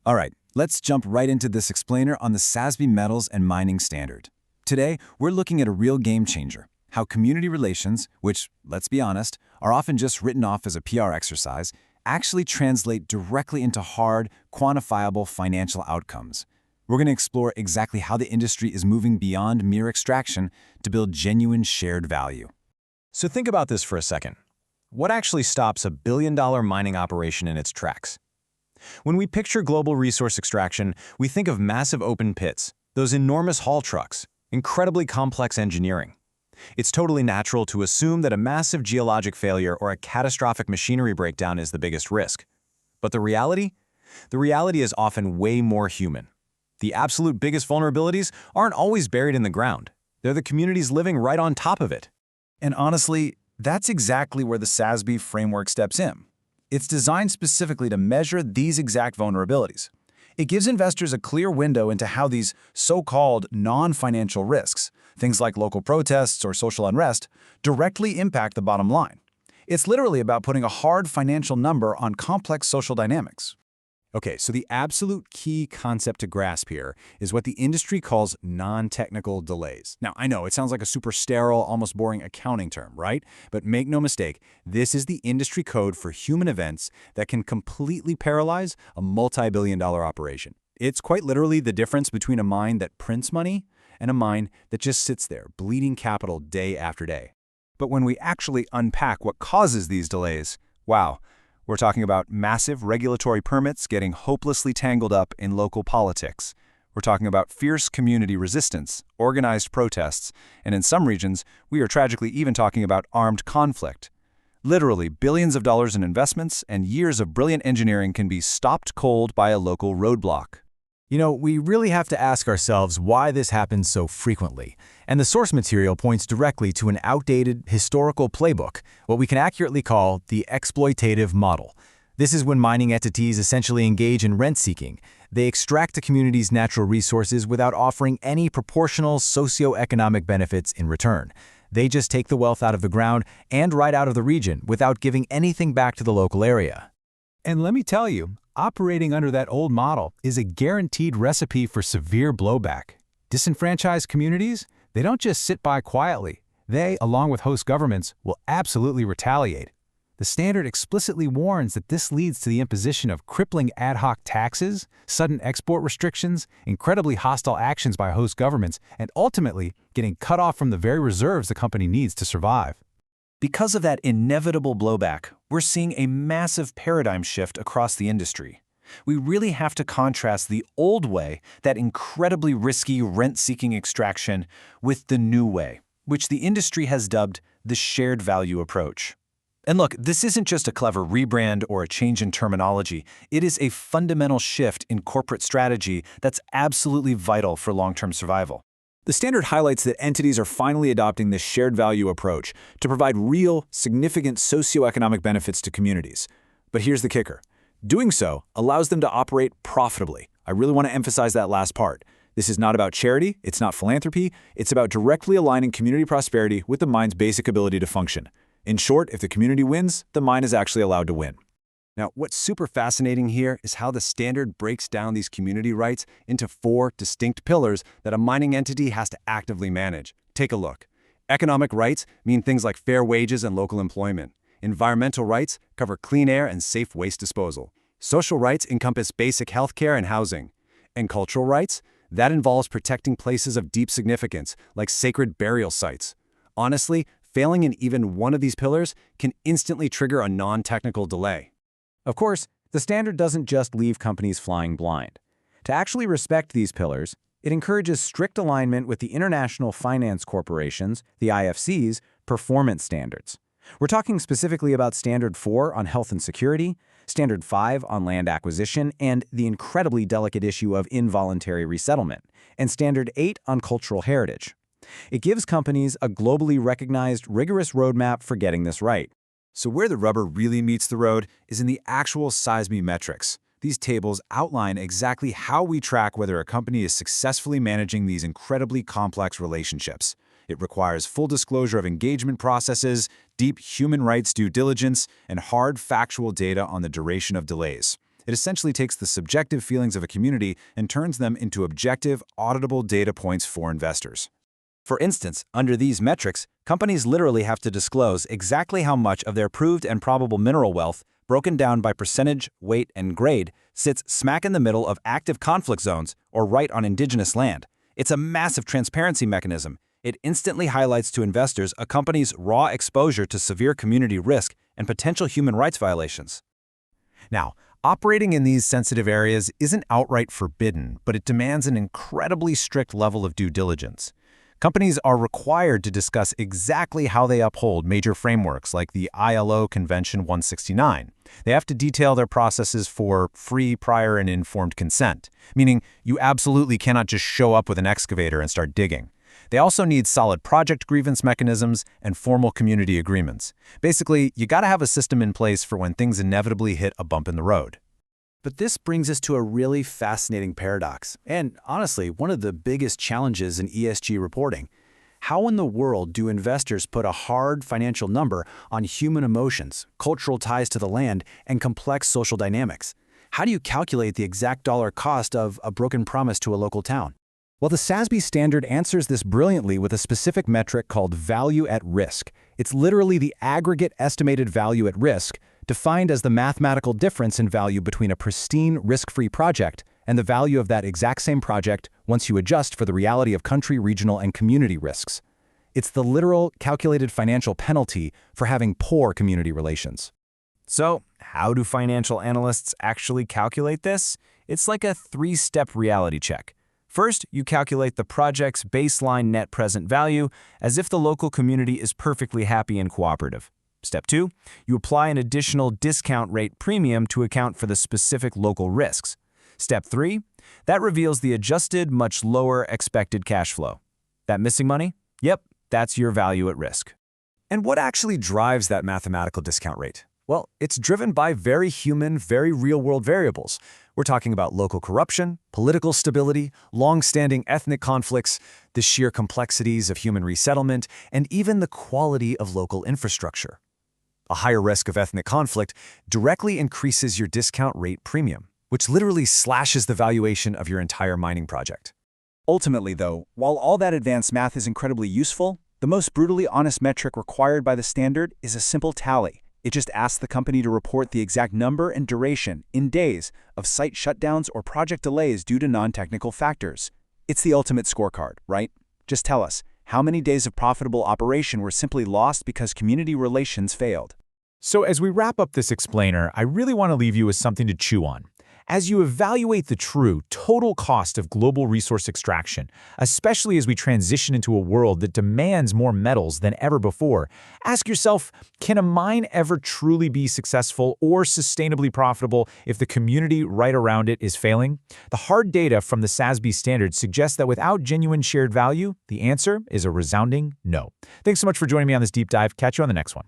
All right, let's jump right into this explainer on the SASB Metals and Mining Standard. Today, we're looking at a real game changer, how community relations, which, let's be honest, are often just written off as a PR exercise, actually translate directly into hard, quantifiable financial outcomes. We're going to explore exactly how the industry is moving beyond mere extraction to build genuine shared value. So think about this for a second. What actually stops a billion-dollar mining operation in its tracks? When we picture global resource extraction, we think of massive open pits, those enormous haul trucks, incredibly complex engineering. It's totally natural to assume that a massive geologic failure or a catastrophic machinery breakdown is the biggest risk. But the reality? The reality is often way more human. The absolute biggest vulnerabilities aren't always buried in the ground. They're the communities living right on top of it. And honestly, that's exactly where the SASB framework steps in. It's designed specifically to measure these exact vulnerabilities. It gives investors a clear window into how these so-called non-financial risks, things like local protests or social unrest, directly impact the bottom line. It's literally about putting a hard financial number on complex social dynamics. Okay, so the absolute key concept to grasp here is what the industry calls non-technical delays. Now, I know it sounds like a super sterile, almost boring accounting term, right? But make no mistake, this is the industry code for human events that can completely paralyze a multi-billion-dollar operation. It's quite literally the difference between a mine that prints money and a mine that just sits there, bleeding capital day after day. But when we actually unpack what causes these delays, wow, we're talking about massive regulatory permits getting hopelessly tangled up in local politics. We're talking about fierce community resistance, organized protests, and in some regions, we are tragically even talking about armed conflict. Literally, billions of dollars in investments and years of brilliant engineering can be stopped cold by a local roadblock. You know, we really have to ask ourselves why this happens so frequently. And the source material points directly to an outdated historical playbook, what we can accurately call the exploitative model. This is when mining entities essentially engage in rent-seeking. They extract the community's natural resources without offering any proportional socio-economic benefits in return. They just take the wealth out of the ground and right out of the region without giving anything back to the local area. And let me tell you, operating under that old model is a guaranteed recipe for severe blowback. Disenfranchised communities, they don't just sit by quietly. They, along with host governments, will absolutely retaliate. The standard explicitly warns that this leads to the imposition of crippling ad hoc taxes, sudden export restrictions, incredibly hostile actions by host governments, and ultimately getting cut off from the very reserves the company needs to survive. Because of that inevitable blowback, we're seeing a massive paradigm shift across the industry. We really have to contrast the old way, that incredibly risky rent-seeking extraction, with the new way, which the industry has dubbed the shared value approach. And look, this isn't just a clever rebrand or a change in terminology. It is a fundamental shift in corporate strategy that's absolutely vital for long-term survival. The standard highlights that entities are finally adopting this shared value approach to provide real, significant socioeconomic benefits to communities. But here's the kicker. Doing so allows them to operate profitably. I really want to emphasize that last part. This is not about charity, it's not philanthropy, it's about directly aligning community prosperity with the mine's basic ability to function. In short, if the community wins, the mine is actually allowed to win. Now, what's super fascinating here is how the standard breaks down these community rights into 4 distinct pillars that a mining entity has to actively manage. Take a look. Economic rights mean things like fair wages and local employment. Environmental rights cover clean air and safe waste disposal. Social rights encompass basic health care and housing. And cultural rights? That involves protecting places of deep significance, like sacred burial sites. Honestly, failing in even one of these pillars can instantly trigger a non-technical delay. Of course, the standard doesn't just leave companies flying blind. To actually respect these pillars, it encourages strict alignment with the International Finance Corporation's, the IFC's, performance standards. We're talking specifically about Standard 4 on health and security, Standard 5 on land acquisition, and the incredibly delicate issue of involuntary resettlement, and Standard 8 on cultural heritage. It gives companies a globally recognized, rigorous roadmap for getting this right. So where the rubber really meets the road is in the actual SASB metrics. These tables outline exactly how we track whether a company is successfully managing these incredibly complex relationships. It requires full disclosure of engagement processes, deep human rights due diligence, and hard factual data on the duration of delays. It essentially takes the subjective feelings of a community and turns them into objective, auditable data points for investors. For instance, under these metrics, companies literally have to disclose exactly how much of their proved and probable mineral wealth, broken down by percentage, weight, and grade, sits smack in the middle of active conflict zones or right on indigenous land. It's a massive transparency mechanism. It instantly highlights to investors a company's raw exposure to severe community risk and potential human rights violations. Now, operating in these sensitive areas isn't outright forbidden, but it demands an incredibly strict level of due diligence. Companies are required to discuss exactly how they uphold major frameworks like the ILO Convention 169. They have to detail their processes for free, prior, and informed consent, meaning you absolutely cannot just show up with an excavator and start digging. They also need solid project grievance mechanisms and formal community agreements. Basically, you gotta have a system in place for when things inevitably hit a bump in the road. But this brings us to a really fascinating paradox, and honestly, one of the biggest challenges in ESG reporting. How in the world do investors put a hard financial number on human emotions, cultural ties to the land, and complex social dynamics? How do you calculate the exact dollar cost of a broken promise to a local town? Well, the SASB standard answers this brilliantly with a specific metric called value at risk. It's literally the aggregate estimated value at risk, defined as the mathematical difference in value between a pristine, risk-free project and the value of that exact same project once you adjust for the reality of country, regional, and community risks. It's the literal, calculated financial penalty for having poor community relations. So, how do financial analysts actually calculate this? It's like a three-step reality check. First, you calculate the project's baseline net present value as if the local community is perfectly happy and cooperative. Step 2, you apply an additional discount rate premium to account for the specific local risks. Step 3, that reveals the adjusted, much lower expected cash flow. That missing money? Yep, that's your value at risk. And what actually drives that mathematical discount rate? Well, it's driven by very human, very real-world variables. We're talking about local corruption, political stability, long-standing ethnic conflicts, the sheer complexities of human resettlement, and even the quality of local infrastructure. A higher risk of ethnic conflict directly increases your discount rate premium, which literally slashes the valuation of your entire mining project. Ultimately, though, while all that advanced math is incredibly useful, the most brutally honest metric required by the standard is a simple tally. It just asks the company to report the exact number and duration, in days, of site shutdowns or project delays due to non-technical factors. It's the ultimate scorecard, right? Just tell us, how many days of profitable operation were simply lost because community relations failed? So as we wrap up this explainer, I really want to leave you with something to chew on. As you evaluate the true, total cost of global resource extraction, especially as we transition into a world that demands more metals than ever before, ask yourself, can a mine ever truly be successful or sustainably profitable if the community right around it is failing? The hard data from the SASB standard suggests that without genuine shared value, the answer is a resounding no. Thanks so much for joining me on this deep dive. Catch you on the next one.